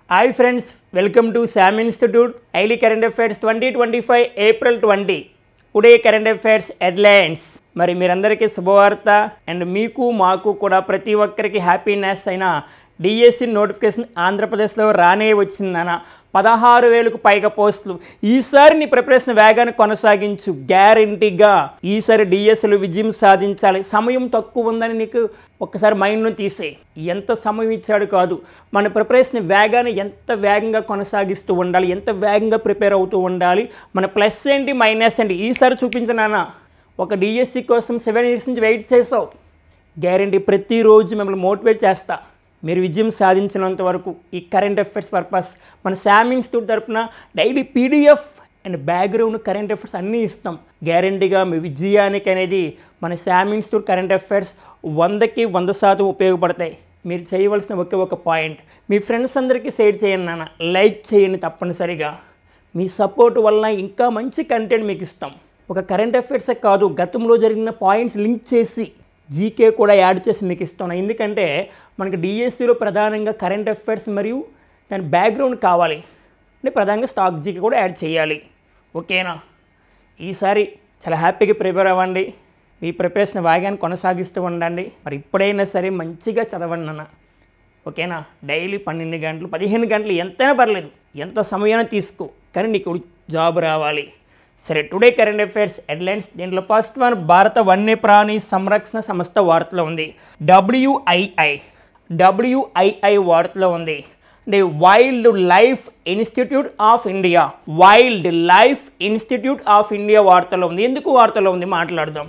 Hi friends, welcome to SAM Institute Daily Current Affairs 2025 April 20. Today Current Affairs headlines. మరి మీరందరికీ శుభవార్త and మీకు మాకు కూడా ప్రతి ఒక్కరికి హ్యాపీనెస్ అయిన డిఎస్సి నోటిఫికేషన్ ఆంధ్రప్రదేశ్లో రానే వచ్చిందన్న 16,000కు పైగా పోస్టులు. ఈసారి నీ ప్రిపరేషన్ వేగాన్ని కొనసాగించు, గ్యారంటీగా ఈసారి డిఎస్సిలో విజయం సాధించాలి. సమయం తక్కువ ఉందని నీకు ఒక్కసారి మైండ్ను తీసేయి. ఎంత సమయం ఇచ్చాడు కాదు, మన ప్రిపరేషన్ వేగాన్ని ఎంత వేగంగా కొనసాగిస్తూ ఉండాలి, ఎంత వేగంగా ప్రిపేర్ అవుతూ ఉండాలి, మన ప్లస్ ఏంటి మైనస్ ఏంటి ఈసారి చూపించనానా. ఒక డిఎస్సి కోసం 7 ఇయర్స్ నుంచి వెయిట్ చేసావు, గ్యారంటీ ప్రతిరోజు మిమ్మల్ని మోటివేట్ చేస్తా. మీరు విజయం సాధించినంత వరకు ఈ కరెంట్ అఫైర్స్ పర్పస్ మన SAM ఇన్స్టిట్యూట్ తరఫున daily PDF and background current affairs అన్నీ ఇస్తాం. గ్యారంటీగా మీ విజయానికి అనేది మన SAM ఇన్స్టిట్యూట్ కరెంట్ అఫైర్స్ 100కి 100% ఉపయోగపడతాయి. మీరు చేయవలసిన ఒకే ఒక పాయింట్, మీ ఫ్రెండ్స్ అందరికీ షేర్ చేయండి నాన్న, లైక్ చేయండి తప్పనిసరిగా. మీ సపోర్ట్ వల్ల ఇంకా మంచి కంటెంట్ మీకు ఇస్తాం. ఒక కరెంట్ అఫైర్సే కాదు, గతంలో జరిగిన పాయింట్స్ లింక్ చేసి జీకే కూడా యాడ్ చేసి మీకు ఇస్తున్నాను. ఎందుకంటే మనకి డిఎస్సిలో ప్రధానంగా కరెంట్ అఫైర్స్ మరియు దాని బ్యాక్గ్రౌండ్ కావాలి అంటే ప్రధానంగా స్టాక్ జీకే కూడా యాడ్ చేయాలి. ఓకేనా? ఈసారి చాలా హ్యాపీగా ప్రిపేర్ అవ్వండి, మీ ప్రిపరేషన్ వేగాన్ని కొనసాగిస్తూ ఉండండి. మరి ఇప్పుడైనా సరే మంచిగా చదవండి అన్న. ఓకేనా? డైలీ 12 గంటలు 15 గంటలు ఎంతైనా పర్లేదు, ఎంత సమయాన్ని తీసుకో, కానీ నీకు జాబ్ రావాలి. సరే, టుడే కరెంట్ అఫైర్స్ హెడ్లైన్స్. దీంట్లో ఫస్ట్ వన్, భారత వన్యప్రాణి సంరక్షణ సంస్థ వార్తలో ఉంది. డబ్ల్యూఐఐ వార్తలో ఉంది. అంటే wild life institute of India, wild life institute of India వార్తలో ఉంది. ఎందుకు వార్తలో ఉంది మాట్లాడదాం.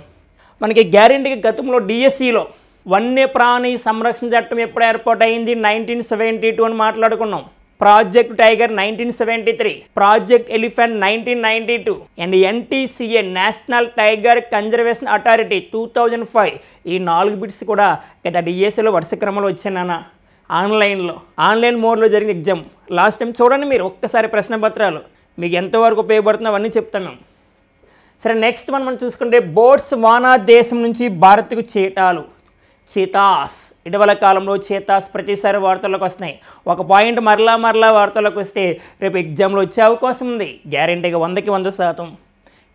మనకి గ్యారెంటీగా గతంలో డిఎస్సిలో వన్యప్రాణి సంరక్షణ చట్టం ఎప్పుడు ఏర్పాటైంది, 1972 అని మాట్లాడుకున్నాం. Project tiger 1973, project elephant 1992 and NTCA national tiger conservation authority 2005. ఈ 4 బిట్స్ కూడా గత డిఎస్సిలో వరుస క్రమంలో వచ్చానన్న. ఆన్లైన్ మోడ్లో జరిగిన ఎగ్జామ్ లాస్ట్ టైం చూడండి మీరు ఒక్కసారి ప్రశ్న పత్రాలు, మీకు ఎంతవరకు ఉపయోగపడుతుందో అవన్నీ చెప్తాం మేము. సరే, నెక్స్ట్ వన్ మనం చూసుకుంటే బోట్స్వానా దేశం నుంచి భారత్కు చీతాస్. ఇటీవల కాలంలో చీతాస్ ప్రతిసారి వార్తల్లోకి వస్తున్నాయి. ఒక పాయింట్ మరలా వార్తల్లోకి వస్తే రేపు ఎగ్జామ్లో వచ్చే అవకాశం ఉంది గ్యారెంటీగా 100కి 100%.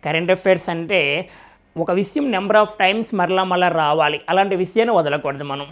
కరెంట్ అఫైర్స్ అంటే ఒక విషయం నెంబర్ ఆఫ్ టైమ్స్ మరలా రావాలి, అలాంటి విషయాన్ని వదలకూడదు మనం.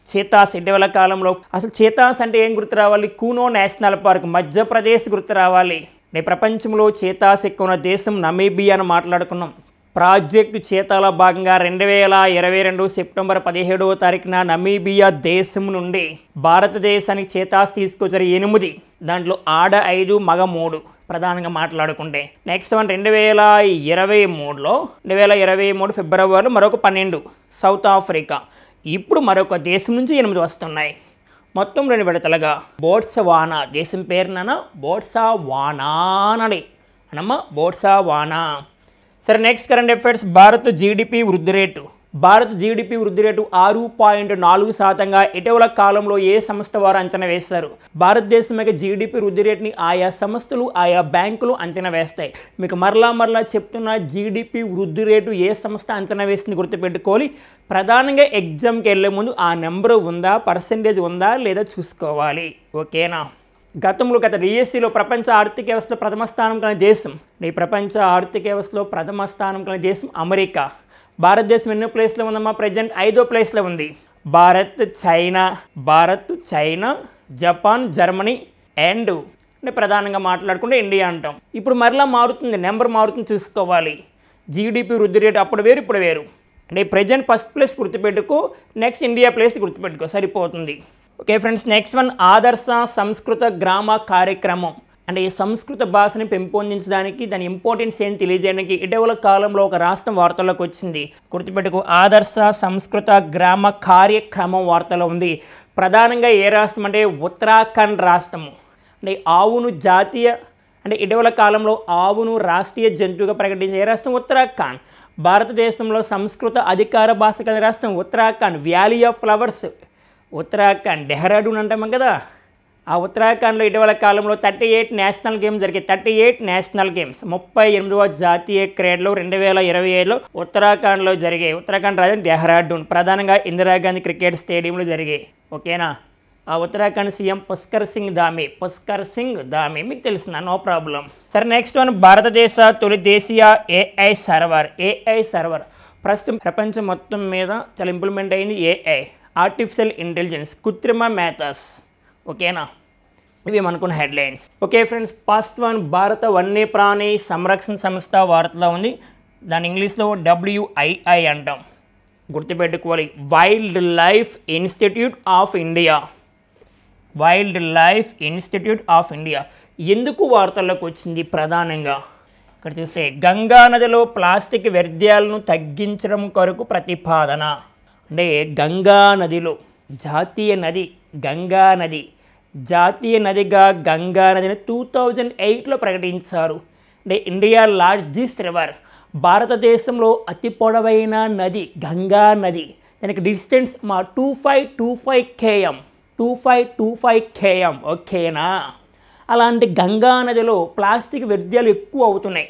చీతాస్ ఇటీవల కాలంలో అసలు చీతాస్ అంటే ఏం గుర్తు రావాలి? కూనో నేషనల్ పార్క్ మధ్యప్రదేశ్ గుర్తు రావాలి. ప్రపంచంలో చీతాస్ ఎక్కువ ఉన్న దేశం నమీబియా అని మాట్లాడుకున్నాం. ప్రాజెక్టు చీతాలో భాగంగా 2022 సెప్టెంబర్ 17వ తారీఖున నమీబియా దేశం నుండి భారతదేశానికి చీతాస్ తీసుకొచ్చారు 8, దాంట్లో ఆడ 5 మగ 3 ప్రధానంగా మాట్లాడుకుంటే. నెక్స్ట్ వన్ 2023 ఫిబ్రవరిలో మరొక 12 సౌత్ ఆఫ్రికా. ఇప్పుడు మరొక దేశం నుంచి 8 వస్తున్నాయి. మొత్తం 2 విడతలుగా. బోట్స్వానా దేశం పేరున బోట్స్వానానడి అనమ్మ, బోట్స్వానా. సరే, next current affairs. Bharat GDP వృద్ధి రేటు 6.4%గా ఇటీవల కాలంలో ఏ సంస్థ వారు అంచనా వేశారు? భారతదేశం యొక్క జీడిపి వృద్ధి రేటుని ఆయా సంస్థలు ఆయా బ్యాంకులు అంచనా వేస్తాయి. మీకు మరలా చెప్తున్న జీడిపి వృద్ధి రేటు ఏ సంస్థ అంచనా వేసింది గుర్తుపెట్టుకోవాలి. ప్రధానంగా ఎగ్జామ్కి వెళ్ళే ముందు ఆ నెంబర్ ఉందా, పర్సెంటేజ్ ఉందా లేదా చూసుకోవాలి. ఓకేనా? గత డిఎస్సిలో ప్రపంచ ఆర్థిక వ్యవస్థలో ప్రథమ స్థానం కలిగిన దేశం, ప్రపంచ ఆర్థిక వ్యవస్థలో ప్రథమ స్థానం కలిగిన దేశం అమెరికా. భారతదేశం ఎన్నో ప్లేస్లో ఉందమ్మా? ప్రజెంట్ 5వ ప్లేస్లో ఉంది. Bharat, China, Japan, Germany and ప్రధానంగా మాట్లాడుకుంటే ఇండియా అంటాం. ఇప్పుడు మరలా మారుతుంది, నెంబర్ మారుతుంది చూసుకోవాలి. జీడిపి వృద్ధి రేటు అప్పుడు వేరు ఇప్పుడు వేరు. ప్రజెంట్ ఫస్ట్ ప్లేస్ గుర్తుపెట్టుకో, నెక్స్ట్ ఇండియా ప్లేస్ గుర్తుపెట్టుకో, సరిపోతుంది. ఓకే ఫ్రెండ్స్, నెక్స్ట్ వన్ ఆదర్శ సంస్కృత గ్రామ కార్యక్రమం. ఈ సంస్కృత భాషని పెంపొందించడానికి దాని ఇంపార్టెన్స్ ఏంటి తెలియజేయడానికి ఇటీవల కాలంలో ఒక రాష్ట్రం వార్తల్లోకి వచ్చింది. గుర్తుపెట్టుకో, ఆదర్శ సంస్కృత గ్రామ కార్యక్రమం వార్తలో ఉంది. ప్రధానంగా ఏ రాష్ట్రం అంటే ఉత్తరాఖండ్ రాష్ట్రము. ఆవును జాతీయ ఇటీవల కాలంలో ఆవును రాష్ట్రీయ జంతువుగా ప్రకటించే ఏ రాష్ట్రం? ఉత్తరాఖండ్. భారతదేశంలో సంస్కృత అధికార భాష కలిగిన రాష్ట్రం Uttarakhand. Valley of flowers Uttarakhand, Dehradun అంటాం కదా. ఆ ఉత్తరాఖండ్లో ఇటీవల కాలంలో 38 నేషనల్ గేమ్స్ జరిగాయి. 38 నేషనల్ గేమ్స్ 38వ జాతీయ క్రీడలు 2027లో ఉత్తరాఖండ్లో జరిగాయి. ఉత్తరాఖండ్ రాజధాని డెహ్రాడూన్. ప్రధానంగా ఇందిరాగాంధీ క్రికెట్ స్టేడియంలో జరిగాయి. ఓకేనా? ఆ ఉత్తరాఖండ్ సీఎం పుష్కర్ సింగ్ ధామి మీకు తెలిసిన నో ప్రాబ్లం. సరే నెక్స్ట్ వన్, భారతదేశ తొలి దేశీయ ఏఐ సర్వర్. ప్రస్తుతం ప్రపంచం మొత్తం మీద చాలా ఇంప్లిమెంట్ అయింది ఏఐ, ఆర్టిఫిషియల్ ఇంటెలిజెన్స్, కృత్రిమ మేధస్. ఓకేనా, ఇవి మనకున్న headlines. Okay friends, first one, భారత వన్యప్రాణి సంరక్షణ సంస్థ వార్తలో ఉంది. దాని ఇంగ్లీష్లో WII అంటాం, గుర్తుపెట్టుకోవాలి. Wild life institute of India ఎందుకు వార్తల్లోకి వచ్చింది? ప్రధానంగా ఇక్కడ చూస్తే గంగా నదిలో ప్లాస్టిక్ వ్యర్థాలను తగ్గించడం కొరకు ప్రతిపాదన. అంటే గంగా నదిలో జాతీయ నదిగా గంగా నదిని 2008లో ప్రకటించారు. అంటే ఇండియా లార్జెస్ట్ రివర్, భారతదేశంలో అతి పొడవైన నది గంగా నది. దానికి డిస్టెన్స్ 2525 km. ఓకేనా, అలాంటి గంగా నదిలో ప్లాస్టిక్ వ్యర్థాలు ఎక్కువ అవుతున్నాయి.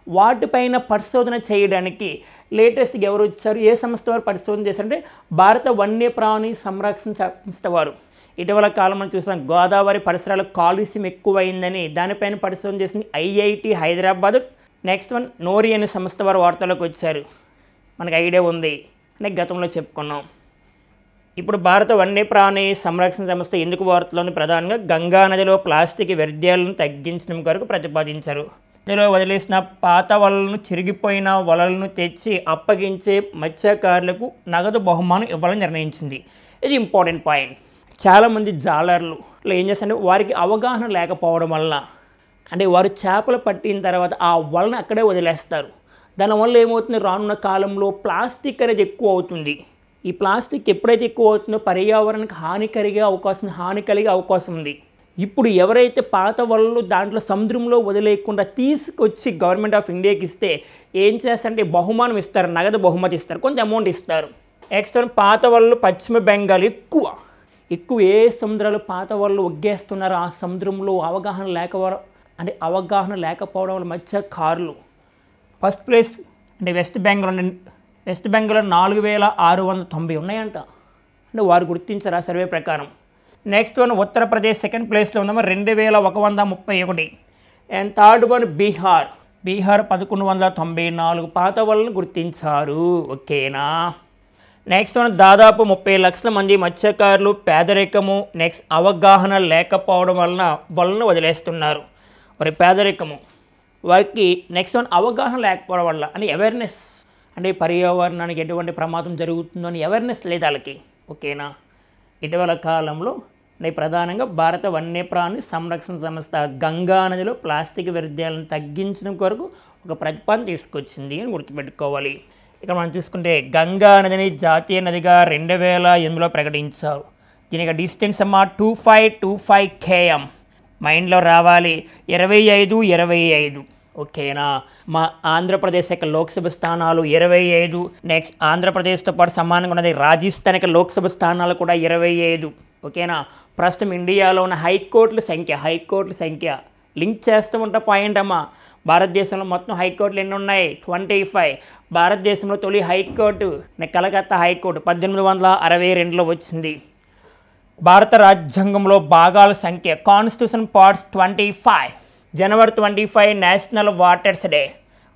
వాటిపైన పరిశోధన చేయడానికి లేటెస్ట్గా ఎవరు వచ్చారు, ఏ సంస్థ వారు పరిశోధన చేశారంటే భారత వన్యప్రాణి సంరక్షణ సంస్థ వారు. ఇటీవల కాలం మనం చూసాం గోదావరి పరిసరాల కాలుష్యం ఎక్కువైందని, దానిపైన పరిశోధన చేసింది IIT Hyderabad. Next one, Nori అనే సంస్థ వారు వార్తల్లోకి వచ్చారు. మనకు ఐడియా ఉంది అంటే గతంలో చెప్పుకున్నాం. ఇప్పుడు భారత వన్యప్రాణి సంరక్షణ సంస్థ ఎందుకు వార్తలోని ప్రధానంగా గంగా నదిలో ప్లాస్టిక్ వ్యర్థాలను తగ్గించడం కొరకు ప్రతిపాదించారు. నదిలో వదిలేసిన పాత వలలను, చిరిగిపోయిన వలలను తెచ్చి అప్పగించే మత్స్యకారులకు నగదు బహుమానం ఇవ్వాలని నిర్ణయించింది. ఇది ఇంపార్టెంట్ పాయింట్. చాలామంది జాలర్లు ఏం చేస్తారంటే వారికి అవగాహన లేకపోవడం వల్ల, అంటే వారు చేపలు పట్టిన తర్వాత ఆ వలను అక్కడే వదిలేస్తారు. దానివల్ల ఏమవుతుంది, రానున్న కాలంలో ప్లాస్టిక్ అనేది ఎక్కువ అవుతుంది. ఈ ప్లాస్టిక్ ఎప్పుడైతే ఎక్కువ అవుతుందో పర్యావరణానికి హాని కలిగే అవకాశం ఉంది. ఇప్పుడు ఎవరైతే పాత వలలు దాంట్లో సముద్రంలో వదిలేయకుండా తీసుకొచ్చి గవర్నమెంట్ ఆఫ్ ఇండియాకి ఇస్తే ఏం చేస్తారంటే బహుమానం ఇస్తారు, నగదు బహుమతి ఇస్తారు, కొంత అమౌంట్ ఇస్తారు. నెక్స్ట్ పాత వలలు పశ్చిమ బెంగాల్ ఎక్కువ ఏ సముద్రాలు పాత వలలు ఒగ్గేస్తున్నారు, ఆ సముద్రంలో అవగాహన లేకపోవడం వల్ల మత్స్యకారులు. ఫస్ట్ ప్లేస్ అంటే వెస్ట్ బెంగాల్ 4690 ఉన్నాయంట. అంటే వారు గుర్తించారు ఆ సర్వే ప్రకారం. నెక్స్ట్ వన్ ఉత్తరప్రదేశ్ సెకండ్ ప్లేస్లో ఉందామా 2131. అండ్ థర్డ్ వన్ బీహార్ 1194 పాత వలలను గుర్తించారు. ఓకేనా, నెక్స్ట్ వన్ దాదాపు 30 లక్షల మంది మత్స్యకారులు పేదరికము, నెక్స్ట్ అవగాహన లేకపోవడం వలన వదిలేస్తున్నారు. వారి పేదరికము, వారికి నెక్స్ట్ వన్ అవగాహన లేకపోవడం వల్ల అని అవేర్నెస్, అంటే పర్యావరణానికి ఎటువంటి ప్రమాదం జరుగుతుందో అని అవేర్నెస్ లేదు వాళ్ళకి. ఓకేనా, ఇటీవల కాలంలో ప్రధానంగా భారత వన్యప్రాణి సంరక్షణ సంస్థ గంగా నదిలో ప్లాస్టిక్ వ్యర్థాలను తగ్గించడం కొరకు ఒక ప్రతిపాదన తీసుకొచ్చింది అని గుర్తుపెట్టుకోవాలి. ఇక్కడ మనం చూసుకుంటే గంగా నదిని జాతీయ నదిగా 2008లో ప్రకటించారు. దీనికి డిస్టెన్స్ 2525 km. మైండ్లో రావాలి 25. ఓకేనా, మా ఆంధ్రప్రదేశ్ యొక్క లోక్సభ స్థానాలు 25. నెక్స్ట్ ఆంధ్రప్రదేశ్తో పాటు సమానంగా ఉన్నది రాజస్థాన్ యొక్క లోక్సభ స్థానాలు కూడా 25. ఓకేనా, ప్రస్తుతం ఇండియాలో ఉన్న హైకోర్టుల సంఖ్య లింక్ చేస్తూ ఉంటా పాయింట్ అమ్మా. భారతదేశంలో మొత్తం హైకోర్టులు ఎన్ని ఉన్నాయి? 25. భారతదేశంలో తొలి హైకోర్టు కలకత్తా హైకోర్టు 1862లో వచ్చింది. భారత రాజ్యాంగంలో భాగాల సంఖ్య కాన్స్టిట్యూషన్ పార్ట్స్ 25. జనవరి 25 నేషనల్ వాటర్స్ డే.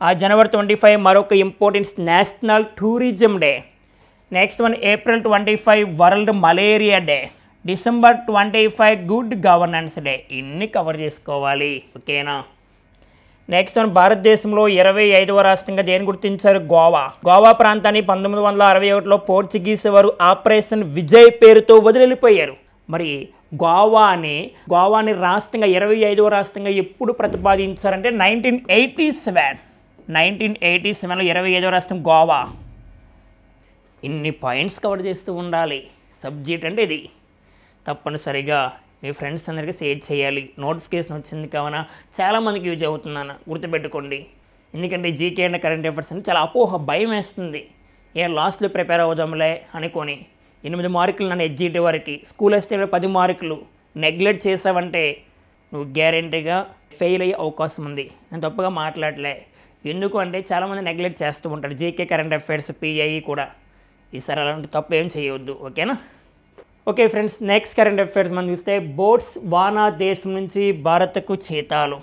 ఆ జనవరి 25 మరొక importance national tourism day. Next one April 25 world malaria day. December 25 good governance day. ఇన్ని కవర్ చేసుకోవాలి. ఓకేనా, నెక్స్ట్ వన్ భారతదేశంలో 25వ రాష్ట్రంగా దేని గుర్తించారు? గోవా ప్రాంతాన్ని 1961లో పోర్చుగీస్ వారు ఆపరేషన్ విజయ్ పేరుతో వదిలిపోయారు. మరి గోవాని రాష్ట్రంగా 25వ రాష్ట్రంగా ఎప్పుడు ప్రతిపాదించారంటే 1987లో 25వ రాష్ట్రం గోవా. ఇన్ని పాయింట్స్ కవర్ చేస్తూ ఉండాలి. సబ్జెక్ట్ అంటే ఇది. తప్పనిసరిగా మీ ఫ్రెండ్స్ అందరికీ షేర్ చేయాలి. నోటిఫికేషన్ వచ్చింది కావున చాలామందికి యూజ్ అవుతుందన్న గుర్తుపెట్టుకోండి. ఎందుకంటే జీకే అండ్ కరెంట్ అఫైర్స్ అని చాలా భయం వేస్తుంది. లాస్ట్లో ప్రిపేర్ అవుదాంలే అనుకొని 8 మార్కులు నన్ను ఎగ్జిట్ వరకు, స్కూల్ వస్తే 10 మార్కులు నెగ్లెక్ట్ చేసావంటే నువ్వు గ్యారెంటీగా ఫెయిల్ అయ్యే అవకాశం ఉంది. నేను తప్పుగా మాట్లాడలే. ఎందుకు అంటే చాలామంది నెగ్లెక్ట్ చేస్తూ ఉంటారు జీకే కరెంట్ అఫైర్స్ PI కూడా. ఈసారి అలాంటి తప్పు ఏం చేయవద్దు. ఓకేనా, okay friends, next current affairs మనం చూస్తే బోట్స్వానా దేశం నుంచి భారత్కు చేతాలు.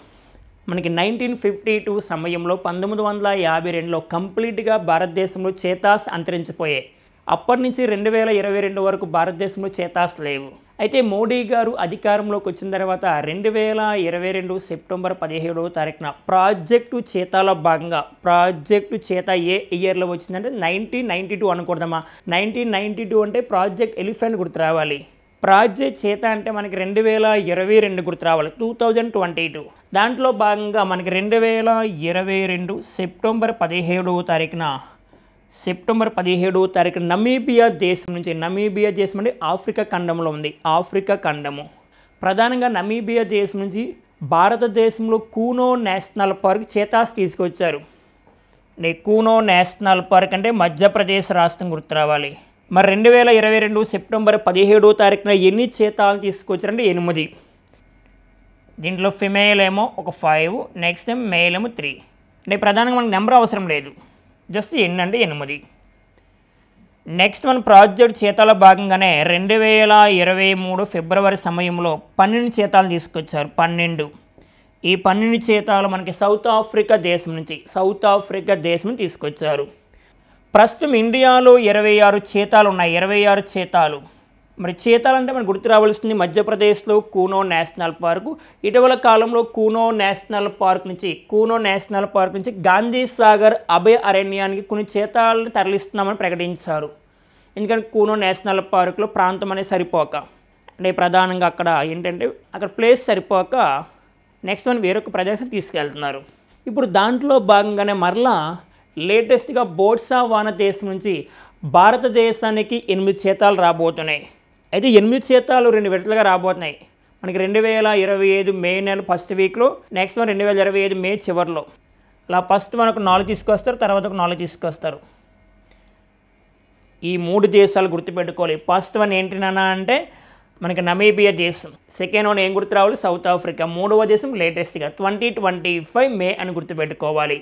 మనకి 1952 సమయంలో 1952లో కంప్లీట్గా భారతదేశంలో చేతాస్ అంతరించిపోయాయి. అప్పటి నుంచి 2022 వరకు భారతదేశంలో చేతాస్ లేవు. అయితే మోడీ గారు అధికారంలోకి వచ్చిన తర్వాత 2022 సెప్టెంబర్ 17వ తారీఖున ప్రాజెక్టు చేతాలో భాగంగా, ప్రాజెక్టు చేత ఏ ఇయర్లో వచ్చిందంటే 1992 అనకూడదమ్మా. 1992 అంటే ప్రాజెక్ట్ ఎలిఫెంట్ గుర్తు రావాలి. ప్రాజెక్ట్ చేత అంటే మనకి 2022 గుర్తు రావాలి, 2022. దాంట్లో భాగంగా మనకి 2022 సెప్టెంబర్ 17వ తారీఖున నమీబియా దేశం నుంచి, నమీబియా దేశం అంటే ఆఫ్రికా ఖండంలో ఉంది, ఆఫ్రికా ఖండము. ప్రధానంగా నమీబియా దేశం నుంచి భారతదేశంలో కూనో నేషనల్ పార్క్ చేతాస్ తీసుకొచ్చారు. కూనో నేషనల్ పార్క్ అంటే మధ్యప్రదేశ్ రాష్ట్రం గుర్తు రావాలి. మరి 2022 సెప్టెంబర్ 17వ తారీఖున ఎన్ని చేతాలు తీసుకొచ్చారంటే 8. దీంట్లో ఫిమేల్ ఏమో ఒక 5, నెక్స్ట్ ఏమో మేల్ ఏమో 3. అంటే ప్రధానంగా మనకు నెంబర్ అవసరం లేదు, జస్ట్ ఎన్ని అంటే 8. నెక్స్ట్ మన ప్రాజెక్ట్ చేతాల భాగంగానే 2023 ఫిబ్రవరి సమయంలో 12 చేతాలు తీసుకొచ్చారు. 12. ఈ 12 చేతాలు మనకి సౌత్ ఆఫ్రికా దేశం నుంచి తీసుకొచ్చారు. ప్రస్తుతం ఇండియాలో 26 చేతాలు ఉన్నాయి, 26 చేతాలు. మరి చేతాలు అంటే మనకు గుర్తు రావాల్సింది మధ్యప్రదేశ్లో కూనో నేషనల్ పార్కు. ఇటీవల కాలంలో కూనో నేషనల్ పార్క్ నుంచి గాంధీ సాగర్ అభయ అరణ్యానికి కొన్ని చేతాలను తరలిస్తున్నామని ప్రకటించారు. ఎందుకంటే కూనో నేషనల్ పార్కులో ప్రాంతం అనేది సరిపోక, అంటే ప్రధానంగా అక్కడ ఏంటంటే అక్కడ ప్లేస్ సరిపోక నెక్స్ట్ మనం వేరొక ప్రదేశం తీసుకెళ్తున్నారు. ఇప్పుడు దాంట్లో భాగంగానే మరలా లేటెస్ట్గా బోట్స్వానా దేశం నుంచి భారతదేశానికి 8 చేతాలు రాబోతున్నాయి. అయితే 8 చేతాలు 2 విడతలుగా రాబోతున్నాయి. మనకి 2025 మే నెల ఫస్ట్ వీక్లో, నెక్స్ట్ 2025 మే చివరిలో. అలా ఫస్ట్ మనకు 4 తీసుకొస్తారు, తర్వాత ఒక 4 తీసుకొస్తారు. ఈ 3 దేశాలు గుర్తుపెట్టుకోవాలి. ఫస్ట్ వన్ ఏంటి నాన్న అంటే మనకి నమీబియా దేశం, సెకండ్ వన్ ఏం గుర్తు రావాలి, సౌత్ ఆఫ్రికా, 3వ దేశం లేటెస్ట్గా 2025 మే అని గుర్తుపెట్టుకోవాలి.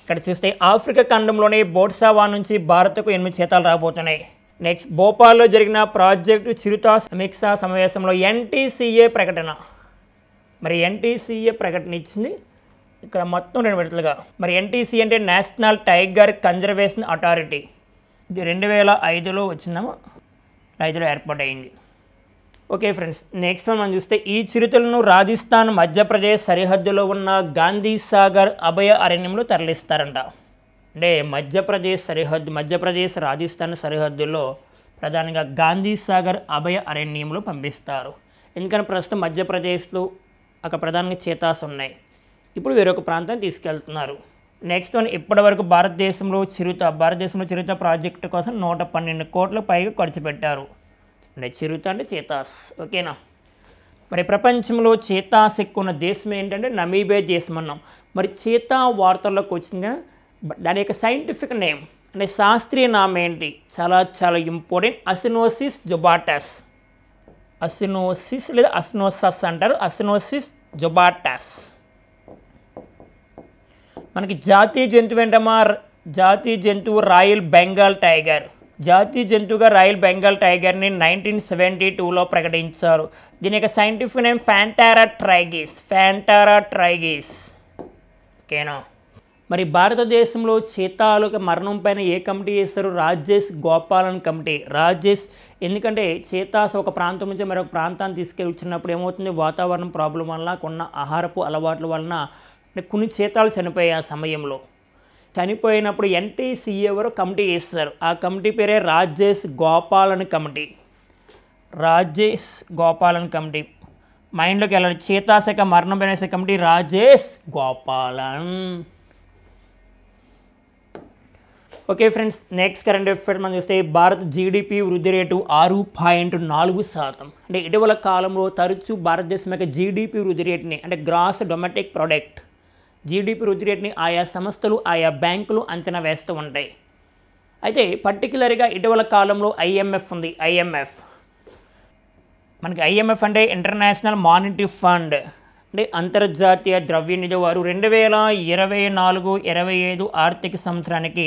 ఇక్కడ చూస్తే ఆఫ్రికా ఖండంలోనే బోట్స్వానా నుంచి భారత్కు 8 చేతాలు రాబోతున్నాయి. నెక్స్ట్ భోపాల్లో జరిగిన ప్రాజెక్టు చిరుత సమీక్షా సమావేశంలో NTCA ప్రకటన. మరి NTCA ప్రకటన ఇచ్చింది ఇక్కడ మొత్తం 2 విడతలుగా. మరి NTCA అంటే నేషనల్ టైగర్ కన్జర్వేషన్ అథారిటీ. ఇది 2005లో వచ్చిందేమో, 5లో ఏర్పాటు అయింది. ఓకే ఫ్రెండ్స్, నెక్స్ట్ మనం చూస్తే ఈ చిరుతలను రాజస్థాన్ మధ్యప్రదేశ్ సరిహద్దులో ఉన్న గాంధీ సాగర్ అభయ అరణ్యంలో తరలిస్తారంట. అంటే మధ్యప్రదేశ్ రాజస్థాన్ సరిహద్దుల్లో ప్రధానంగా గాంధీ సాగర్ అభయ అరణ్యంలో పంపిస్తారు. ఎందుకంటే ప్రస్తుతం మధ్యప్రదేశ్లో అక్కడ ప్రధానంగా చేతాస్ ఉన్నాయి. ఇప్పుడు వేరొక ప్రాంతాన్ని తీసుకెళ్తున్నారు. నెక్స్ట్ వన్ ఇప్పటి వరకు భారతదేశంలో చిరుత ప్రాజెక్టు కోసం 112 కోట్ల పైగా ఖర్చు పెట్టారు. అంటే చిరుత అంటే చేతాస్, ఓకేనా. మరి ప్రపంచంలో చేతాస్ ఎక్కువ ఉన్న దేశం ఏంటంటే నమీబియా దేశం అన్నాం. మరి చేతా వార్తల్లోకి వచ్చింది, దాని యొక్క సైంటిఫిక్ నేమ్ అంటే శాస్త్రీయ నామం ఏంటి, చాలా చాలా ఇంపార్టెంట్, అసినోసిస్ జుబాటస్. అసినోసిస్ లేదా అసినోసస్ అంటారు, అసినోసిస్ జుబాటస్. మనకి జాతీయ జంతువు ఏంటమ్మా, జాతీయ జంతువు రాయల్ బెంగాల్ టైగర్. జాతీయ జంతువుగా రాయల్ బెంగాల్ టైగర్ని 1972లో ప్రకటించారు. దీని యొక్క సైంటిఫిక్ నేమ్ ఫ్యాంటారా ట్రైగిస్, ఓకేనా. మరి భారతదేశంలో చేతాలకు మరణం పైన ఏ కమిటీ చేస్తారు, రాజేష్ గోపాలన్ కమిటీ. ఎందుకంటే చేతాస్ ఒక ప్రాంతం నుంచి మరొక ప్రాంతాన్ని తీసుకెళ్ళినప్పుడు ఏమవుతుంది, వాతావరణం ప్రాబ్లం వల్ల, కొన్న ఆహారపు అలవాట్ల వలన కొన్ని చేతాలు చనిపోయాయి. ఆ సమయంలో చనిపోయినప్పుడు NTCA ఎవరో కమిటీ చేస్తారు. ఆ కమిటీ పేరే రాజేష్ గోపాలన్ కమిటీ. మైండ్లోకి వెళ్ళాలి, చేతాస్ యొక్క మరణం పైన committee Rajesh Gopalan. Okay friends, next current affairs మనం చూస్తే భారత్ GDP వృద్ధి రేటు 6.4%. అంటే ఇటీవల కాలంలో తరచూ భారతదేశం యొక్క GDP వృద్ధి రేటుని అంటే గ్రాస్ డొమెస్టిక్ ప్రొడక్ట్ GDP వృద్ధి రేటుని ఆయా సంస్థలు, ఆయా బ్యాంకులు అంచనా వేస్తూ ఉంటాయి. అయితే పర్టికులర్గా ఇటీవల కాలంలో IMF ఉంది. మనకి IMF అంటే ఇంటర్నేషనల్ మానిటరీ ఫండ్, అంటే అంతర్జాతీయ ద్రవ్యనిధి వారు 2024-25 ఆర్థిక సంవత్సరానికి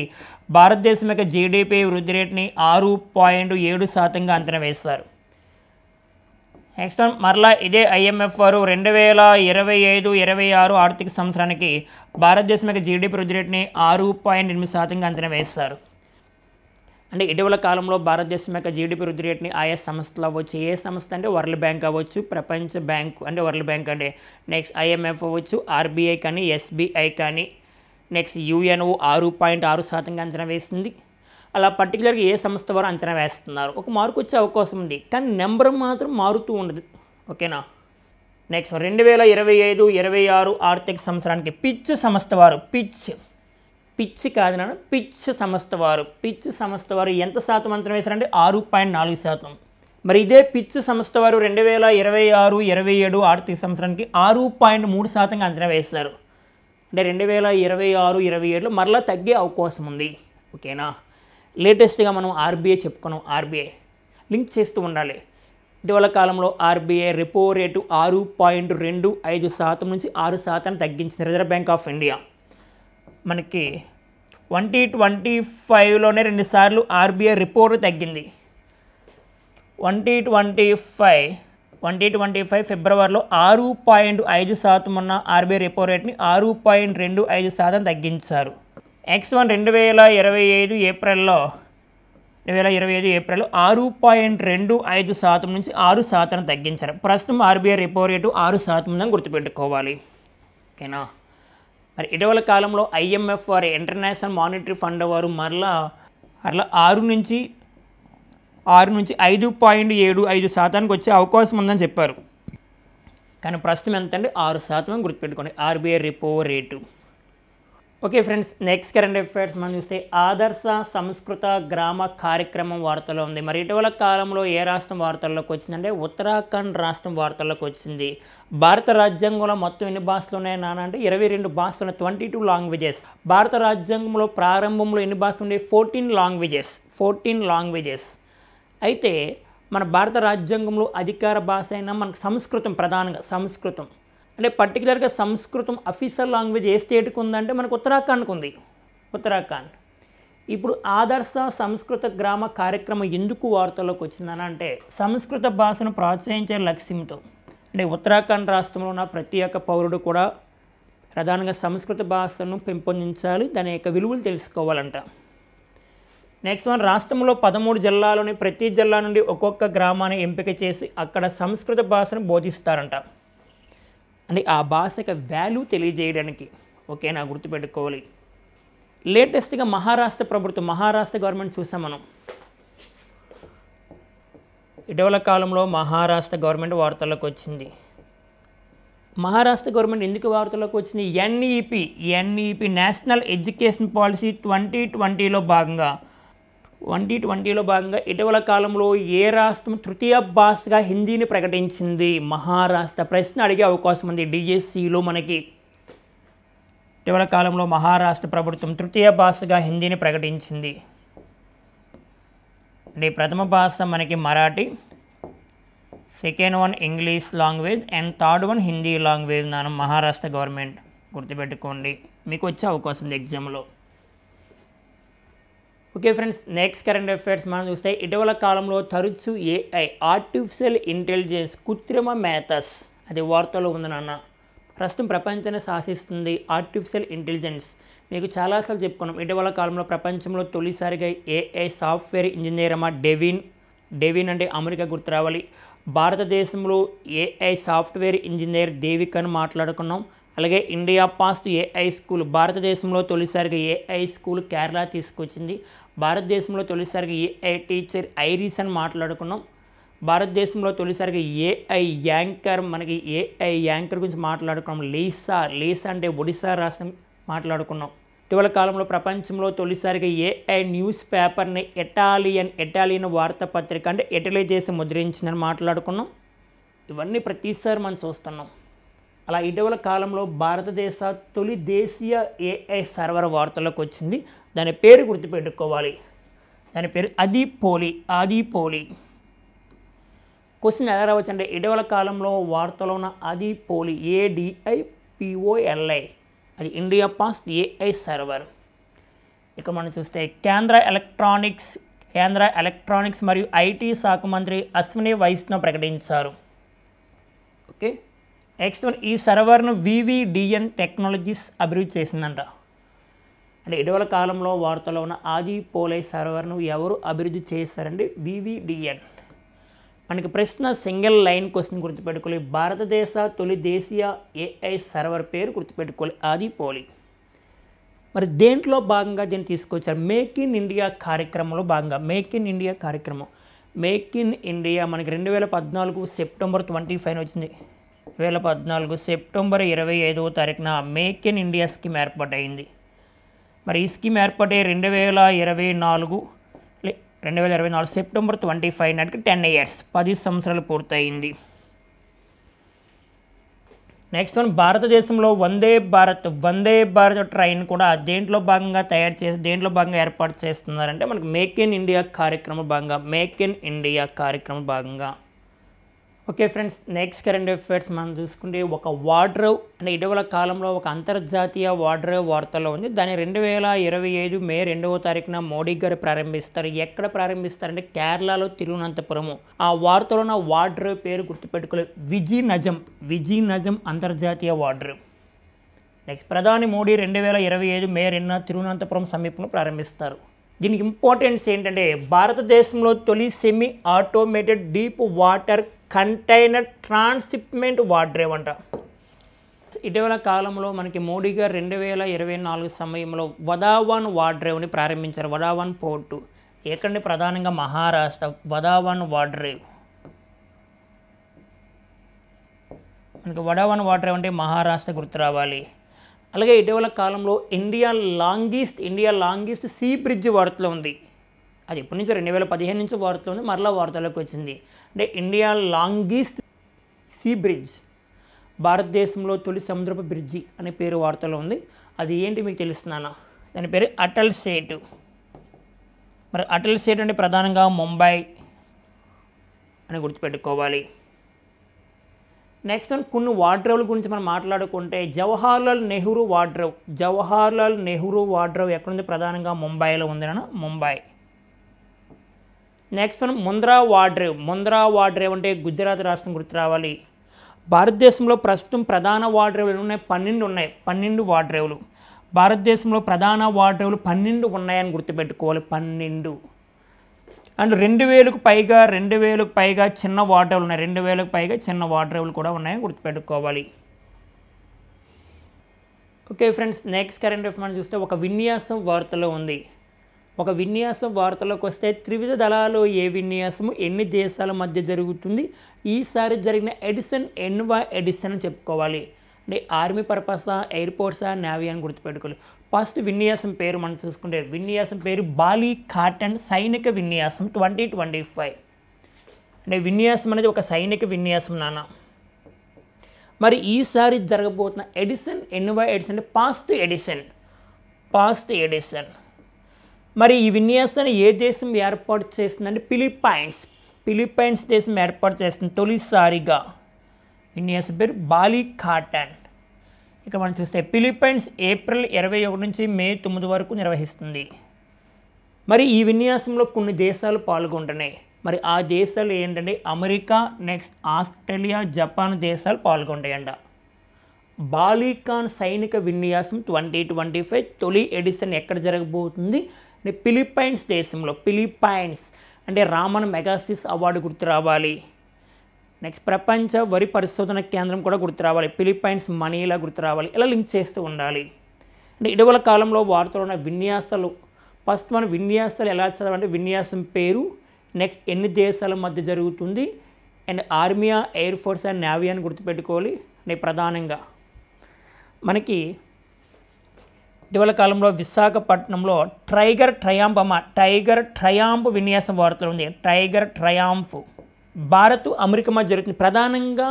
భారతదేశం యొక్క GDP వృద్ధి రేటుని 6.7%గా అంచనా వేశారు. నెక్స్ట్ వన్ మరలా ఇదే ఐఎంఎఫ్ వారు 2025-26 ఆర్థిక సంవత్సరానికి భారతదేశం యొక్క జీడీపీ వృద్ధి రేటుని 6.8% అంచనా వేస్తారు. అంటే ఇటీవల కాలంలో భారతదేశం యొక్క జీడీపీ వృద్ధి రేటుని ఆయా సంస్థలు అవ్వచ్చు, ఏ సంస్థ అంటే వరల్డ్ బ్యాంక్ అవ్వచ్చు, ప్రపంచ బ్యాంకు అంటే వరల్డ్ బ్యాంక్ అంటే నెక్స్ట్ ఐఎంఎఫ్ అవ్వచ్చు, ఆర్బీఐ కానీ ఎస్బీఐ కానీ నెక్స్ట్ యుఎన్ఓ 6.6% అంచనా వేస్తుంది. అలా పర్టికులర్గా ఏ సంస్థ వారు అంచనా వేస్తున్నారు, ఒక మార్కు వచ్చే అవకాశం ఉంది, కానీ నెంబర్ మాత్రం మారుతూ ఉండదు. ఓకేనా. నెక్స్ట్ 2025-26 ఆర్థిక సంవత్సరానికి పిచ్ సంస్థ వారు పిచ్ కాదు నాన్న పిచ్ సంస్థ వారు ఎంత శాతం అంచనా వేశారంటే 6.4%. మరి ఇదే పిచ్ సంస్థ వారు 2026-27 ఆర్థిక సంవత్సరానికి 6.3% అంచనా వేస్తారు. అంటే 2026-27లో మరలా తగ్గే అవకాశం ఉంది. ఓకేనా. లేటెస్ట్గా మనం ఆర్బీఐ చెప్పుకున్నాం, ఆర్బీఐ లింక్ చేస్తూ ఉండాలి. ఇటీవల కాలంలో ఆర్బీఐ రెపో రేటు 6.25% నుంచి 6% తగ్గించింది రిజర్వ్ బ్యాంక్ ఆఫ్ ఇండియా. మనకి 2025లోనే 2 సార్లు ఆర్బీఐ రెపో రేటు తగ్గింది. 2025 ఫిబ్రవరిలో 6.5% ఉన్న ఆర్బీఐ రెపో రేట్ని 6.25% తగ్గించారు. నెక్స్ట్ వన్ 2025 ఏప్రిల్లో 6.25% నుంచి 6% తగ్గించారు. ప్రస్తుతం ఆర్బీఐ రెపో రేటు 6% ఉందని గుర్తుపెట్టుకోవాలి. ఓకేనా. మరి ఇటీవల కాలంలో ఐఎంఎఫ్ వారి ఇంటర్నేషనల్ మానిటరీ ఫండ్ వారు మరలా 6 నుంచి 5.75% వచ్చే అవకాశం ఉందని చెప్పారు. కానీ ప్రస్తుతం ఎంత అంటే 6% అని గుర్తుపెట్టుకోండి RBI repo rate. Okay friends, next current affairs మనం చూస్తే ఆదర్శ సంస్కృత గ్రామ కార్యక్రమం వార్తలో ఉంది. మరి ఇటీవల కాలంలో ఏ రాష్ట్రం వార్తల్లోకి వచ్చిందంటే ఉత్తరాఖండ్ రాష్ట్రం వార్తల్లోకి వచ్చింది. భారత రాజ్యాంగంలో మొత్తం ఎన్ని భాషలు ఉన్నాయి నాన్న అంటే 22 భాషలు, 22 లాంగ్వేజెస్. భారత రాజ్యాంగంలో ప్రారంభంలో ఎన్ని భాషలు ఉండే 14 లాంగ్వేజెస్. అయితే మన భారత రాజ్యాంగంలో అధికార భాష అయినా మనకు సంస్కృతం, ప్రధానంగా సంస్కృతం. అంటే పర్టికులర్గా సంస్కృతం అఫీషియల్ లాంగ్వేజ్ ఏ స్టేట్కి ఉందంటే మనకు ఉత్తరాఖండ్కి ఉంది. ఉత్తరాఖండ్. ఇప్పుడు ఆదర్శ సంస్కృత గ్రామ కార్యక్రమం ఎందుకు వార్తల్లోకి వచ్చిందని అంటే సంస్కృత భాషను ప్రోత్సహించే లక్ష్యంతో. అంటే ఉత్తరాఖండ్ రాష్ట్రంలో ఉన్న ప్రతి ఒక్క పౌరుడు కూడా ప్రధానంగా సంస్కృత భాషను పెంపొందించాలి, దాని యొక్క విలువలు తెలుసుకోవాలంట. నెక్స్ట్ వన్ రాష్ట్రంలో 13 జిల్లాలోని ప్రతి జిల్లా నుండి ఒక్కొక్క గ్రామాన్ని ఎంపిక చేసి అక్కడ సంస్కృత భాషను బోధిస్తారంట. అంటే ఆ భాషకి వాల్యూ తెలియజేయడానికి. ఓకేనా, గుర్తుపెట్టుకోవాలి. లేటెస్ట్గా మహారాష్ట్ర గవర్నమెంట్ చూసాం మనం. ఇటీవల కాలంలో మహారాష్ట్ర గవర్నమెంట్ వార్తల్లోకి వచ్చింది. మహారాష్ట్ర గవర్నమెంట్ ఎందుకు వార్తల్లోకి వచ్చింది? ఎన్ఈపి నేషనల్ ఎడ్యుకేషన్ పాలసీ 2020లో భాగంగా ఇటీవల కాలంలో ఏ రాష్ట్రం తృతీయ భాషగా హిందీని ప్రకటించింది? మహారాష్ట్ర. ప్రశ్న అడిగే అవకాశం ఉంది డిఎస్సిలో మనకి. ఇటీవల కాలంలో మహారాష్ట్ర ప్రభుత్వం తృతీయ భాషగా హిందీని ప్రకటించింది. అంటే ప్రథమ భాష మనకి Marathi, second one English language and third one Hindi language. నాన్న మహారాష్ట్ర గవర్నమెంట్ గుర్తుపెట్టుకోండి, మీకు వచ్చే అవకాశం ఉంది ఎగ్జామ్లో. Okay friends, next current affairs మనం చూస్తే ఇటీవల కాలంలో తరచు ఏఐ ఆర్టిఫిషియల్ ఇంటెలిజెన్స్ కృత్రిమ మేధస్ అది వార్తలో ఉంది నాన్న. ప్రస్తుతం ప్రపంచాన్ని శాసిస్తుంది ఆర్టిఫిషియల్ ఇంటెలిజెన్స్. మీకు చాలాసార్లు చెప్పుకున్నాం, ఇటీవల కాలంలో ప్రపంచంలో తొలిసారిగా ఏఐ సాఫ్ట్వేర్ ఇంజనీర్ అమ్మ డెవిన్ అంటే అమెరికా గుర్తు రావాలి. భారతదేశంలో ఏఐ సాఫ్ట్వేర్ ఇంజనీర్ దేవికను మాట్లాడుకున్నాం. అలాగే ఇండియా పాస్ట్ ఏఐ స్కూల్, భారతదేశంలో తొలిసారిగా ఏఐ స్కూల్ కేరళ తీసుకొచ్చింది. భారతదేశంలో తొలిసారిగా ఏఐ టీచర్ ఐరిస్ అని మాట్లాడుకున్నాం. భారతదేశంలో తొలిసారిగా ఏఐ యాంకర్, మనకి ఏఐ యాంకర్ గురించి మాట్లాడుకున్నాం. లీసా అంటే ఒడిశా రాష్ట్రం మాట్లాడుకున్నాం. ఇటీవల కాలంలో ప్రపంచంలో తొలిసారిగా ఏఐ న్యూస్ పేపర్ని ఇటాలియన్ వార్తాపత్రిక అంటే ఇటలీ దేశం ముద్రించిందని మాట్లాడుకున్నాం. ఇవన్నీ ప్రతిసారి మనం చూస్తున్నాం. అలా ఇటీవల కాలంలో భారతదేశ తొలి దేశీయ ఏఐ సర్వర్ వార్తల్లోకి వచ్చింది. దాని పేరు గుర్తుపెట్టుకోవాలి, దాని పేరు ఆదిపోలి. క్వశ్చన్ ఎలా రావచ్చు అంటే ఇటీవల కాలంలో వార్తలో ఉన్న ఆదిపోలి ADIPOLI అది ఇండియా పాస్ట్ ఏఐ సర్వర్. ఇక్కడ మనం చూస్తే కేంద్ర ఎలక్ట్రానిక్స్ మరియు ఐటీ శాఖ మంత్రి అశ్విని వైష్ణవ్ ప్రకటించారు. ఓకే. నెక్స్ట్ వన్, ఈ సర్వర్ను వివిడిఎన్ టెక్నాలజీస్ అభివృద్ధి చేసిందంట. అంటే ఇటీవల కాలంలో వార్తలో ఉన్న ఆది పోలే సర్వర్ను ఎవరు అభివృద్ధి చేస్తారండి? వివిడిఎన్. మనకి ప్రశ్న సింగిల్ లైన్ క్వశ్చన్ గుర్తుపెట్టుకోవాలి. భారతదేశ తొలి దేశీయ ఏఐ సర్వర్ పేరు గుర్తుపెట్టుకోవాలి, ఆది పోలి. మరి దేంట్లో భాగంగా దీన్ని తీసుకొచ్చారు? మేక్ ఇన్ ఇండియా కార్యక్రమంలో భాగంగా. మేక్ ఇన్ ఇండియా కార్యక్రమం. మేక్ ఇన్ ఇండియా మనకి 2014 సెప్టెంబర్ 25 వచ్చింది. 2014 సెప్టెంబర్ 25వ తారీఖున మేక్ ఇన్ ఇండియా స్కీమ్ ఏర్పాటైంది. మరి ఈ స్కీమ్ ఏర్పాటై 2024 సెప్టెంబర్ 25 నాటికి 10 ఇయర్స్ 10 సంవత్సరాలు పూర్తయింది. నెక్స్ట్ వన్, భారతదేశంలో వందే భారత్ ట్రైన్ కూడా దేంట్లో భాగంగా దేంట్లో భాగంగా ఏర్పాటు చేస్తున్నారంటే మనకు మేక్ ఇన్ ఇండియా కార్యక్రమం భాగంగా. మేక్ ఇన్ ఇండియా కార్యక్రమం భాగంగా. Okay friends, next current affairs మనం చూసుకుంటే ఒక వార్డ్రోబ్ అంటే ఇటీవల కాలంలో ఒక అంతర్జాతీయ వార్డ్రోబ్ వార్తలో ఉంది. దాన్ని 2025 మే 2వ తారీఖున మోడీ గారు ప్రారంభిస్తారు. ఎక్కడ ప్రారంభిస్తారంటే కేరళలో తిరువనంతపురము. ఆ వార్తలో ఉన్న వార్డ్రోబ్ పేరు గుర్తుపెట్టుకోలేదు, విజీ నజం అంతర్జాతీయ వార్డ్రోబ్. నెక్స్ట్, ప్రధాని మోడీ 2025 మే 2న తిరువనంతపురం సమీపంలో ప్రారంభిస్తారు. దీనికి ఇంపార్టెన్స్ ఏంటంటే భారతదేశంలో తొలి semi automated deep water container transshipment wardrobe అంట. ఇటీవల కాలంలో మనకి మోడీ గారు 2024 సమయంలో వదావన్ వార్డ్రోబ్ని ప్రారంభించారు. వదావన్ పోర్టు ఎక్కడంటే ప్రధానంగా మహారాష్ట్ర. వదావన్ వార్డ్రోబ్ మనకి వడావన్ వార్డ్రోబ్ అంటే మహారాష్ట్ర గుర్తు రావాలి. అలాగే ఇటీవల కాలంలో ఇండియా లాంగెస్ట్ సీ బ్రిడ్జ్ వార్తలో ఉంది. అది ఎప్పటి నుంచో 2015 నుంచి వార్తలో ఉంది, మరలా వార్తలోకి వచ్చింది. అంటే ఇండియా లాంగెస్ట్ సీ బ్రిడ్జ్, భారతదేశంలో తొలి సముద్రపు బ్రిడ్జి అనే పేరు వార్తలో ఉంది. అది ఏంటి మీకు తెలుస్తున్నానా? దాని పేరు అటల్ సేటు. మరి అటల్ సేటు అంటే ప్రధానంగా ముంబై అని గుర్తుపెట్టుకోవాలి. నెక్స్ట్ కొన్ని వార్డ్రోబ్ల గురించి మనం మాట్లాడుకుంటే జవహర్లాల్ నెహ్రూ వార్డ్రోబ్ ఎక్కడుంది? ప్రధానంగా ముంబైలో ఉంది అన్న, ముంబై. నెక్స్ట్ ముంద్రా వార్డ్రోబ్ అంటే గుజరాత్ రాష్ట్రం గుర్తు రావాలి. భారతదేశంలో ప్రస్తుతం ప్రధాన వార్డ్రోబ్లు ఉన్నాయి, 12 వార్డ్రోబ్లు. భారతదేశంలో ప్రధాన వార్డ్రోబ్లు 12 ఉన్నాయని గుర్తుపెట్టుకోవాలి, 12. అండ్ 2000కు పైగా చిన్న వార్డ్రోబ్లు ఉన్నాయి. 2000కు పైగా చిన్న వార్డ్రోబ్లు కూడా ఉన్నాయని గుర్తుపెట్టుకోవాలి. Okay friends, next current affairs మనం చూస్తే ఒక విన్యాసం వార్తలో ఉంది. ఒక విన్యాసం వార్తలోకి వస్తే త్రివిధ దళాలు ఏ విన్యాసము ఎన్ని దేశాల మధ్య జరుగుతుంది? ఈసారి జరిగిన ఎడిషన్ అని చెప్పుకోవాలి. అంటే ఆర్మీ పర్పసా, ఎయిర్పోర్ట్సా, నేవీ అని గుర్తుపెట్టుకోవాలి. ఫస్ట్ విన్యాసం పేరు మనం చూసుకుంటే విన్యాసం పేరు బాలీ కాటన్ సైనిక విన్యాసం 2025. అంటే విన్యాసం అనేది ఒక సైనిక విన్యాసం నాన్న. మరి ఈసారి జరగబోతున్న ఎడిషన్ అంటే పాస్ట్ ఎడిషన్. మరి ఈ విన్యాసాన్ని ఏ దేశం ఏర్పాటు చేస్తుందంటే ఫిలిప్పైన్స్ దేశం ఏర్పాటు చేస్తుంది తొలిసారిగా. విన్యాసం పేరు బాలీ కాటన్. ఇక్కడ మనం చూస్తే ఫిలిప్పైన్స్ ఏప్రిల్ 21 నుంచి మే 9 వరకు నిర్వహిస్తుంది. మరి ఈ విన్యాసంలో కొన్ని దేశాలు పాల్గొంటున్నాయి. మరి ఆ దేశాలు ఏంటంటే అమెరికా, నెక్స్ట్ ఆస్ట్రేలియా, జపాన్ దేశాలు పాల్గొంటాయంట. బాలీకాన్ సైనిక విన్యాసం 2025 తొలి ఎడిషన్ ఎక్కడ జరగబోతుంది? ఫిలిప్పైన్స్ దేశంలో. ఫిలిప్పైన్స్ అంటే రామన్ మెగాసిస్ అవార్డు గుర్తు రావాలి. నెక్స్ట్ ప్రపంచ వరి పరిశోధన కేంద్రం కూడా గుర్తు రావాలి. ఫిలిప్పైన్స్ మనీలా గుర్తు రావాలి. ఇలా లింక్ చేస్తూ ఉండాలి. అంటే ఇటీవల కాలంలో వార్తలో ఉన్న విన్యాసాలు, ఫస్ట్ మన విన్యాసాలు ఎలా చదవాలంటే విన్యాసం పేరు, నెక్స్ట్ ఎన్ని దేశాల మధ్య జరుగుతుంది, అండ్ ఆర్మీయా, ఎయిర్ ఫోర్స్ అండ్ నేవీ అని గుర్తుపెట్టుకోవాలి. అంటే ప్రధానంగా మనకి ఇటీవల కాలంలో విశాఖపట్నంలో టైగర్ ట్రయాంప్ విన్యాసం వార్తలు ఉంది. టైగర్ ట్రయాంప్ భారత్ అమెరికా మధ్య జరుగుతుంది. ప్రధానంగా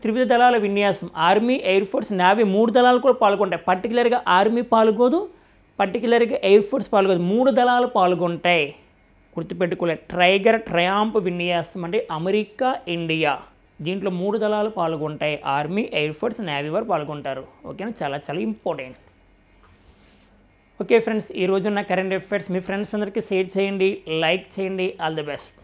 త్రివిధ దళాల విన్యాసం, ఆర్మీ, ఎయిర్ ఫోర్స్, నేవీ 3 దళాలు కూడా పాల్గొంటాయి. పర్టికులర్గా ఆర్మీ పాల్గొదు, పర్టికులర్గా ఎయిర్ ఫోర్స్ పాల్గొదు, 3 దళాలు పాల్గొంటాయి. గుర్తుపెట్టుకోలేదు. టైగర్ ట్రయాంప్ విన్యాసం అంటే అమెరికా, ఇండియా, దీంట్లో 3 దళాలు పాల్గొంటాయి. ఆర్మీ, ఎయిర్ ఫోర్స్, నేవీ వారు పాల్గొంటారు. ఓకేనా, చాలా ఇంపార్టెంట్. ఓకే ఫ్రెండ్స్, ఈరోజు ఉన్న కరెంట్ అఫైర్స్ మీ ఫ్రెండ్స్ అందరికీ షేర్ చేయండి, లైక్ చేయండి. All the best.